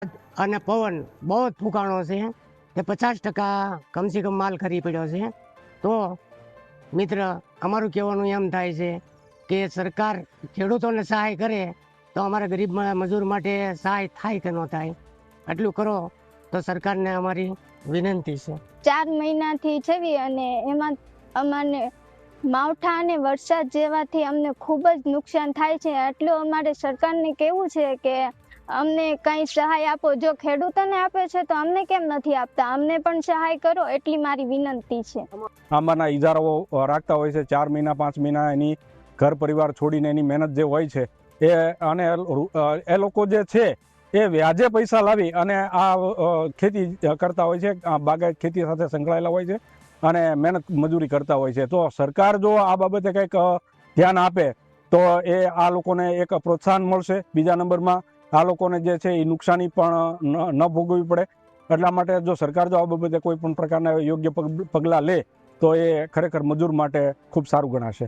અને પવન બહુ જ ફૂંકાણો છે તે 50% કમ સે કમ માલ ખરી પડ્યો છે. તો મિત્ર, અમારું કહેવાનું એમ થાય છે કે સરકાર ખેડૂતોને સહાય કરે તો અમારા ગરીબ મજૂર માટે સહાય થાય કે ન થાય, એટલું કરો તો સરકારને અમારી વિનંતી છે. 4 મહિનાથી છે અને એમાં અમને માવઠા અને વરસાદ જેવાથી અમને ખૂબ જ નુકસાન થાય છે. એટલું અમારે સરકારને કહેવું છે કે અમને કંઈ સહાય આપો. જો ખેડૂતોને આપે છે તો અમને કેમ નથી આપતા? અમને પણ સહાય કરો, એટલી મારી વિનંતી છે. આંબાના ઇજારાઓ રાખતા હોય છે 4 મહિના 5 મહિના એની ઘર પરિવાર છોડીને એની મહેનત જે હોય છે એ લોકો જે છે એ વ્યાજે પૈસા લાવી અને આ ખેતી કરતા હોય છે, બાગાયત ખેતી સાથે સંકળાયેલા હોય છે અને મહેનત મજૂરી કરતા હોય છે. તો સરકાર જો આ બાબતે કંઈક ધ્યાન આપે તો એ આ લોકોને એક પ્રોત્સાહન મળશે. બીજા નંબરમાં આ લોકોને જે છે એ નુકસાની પણ ન ભોગવવી પડે. એટલા માટે જો સરકાર જો આ બાબતે કોઈ પણ પ્રકારના યોગ્ય પગલાં લે તો એ ખરેખર મજૂર માટે ખૂબ સારું ગણાશે.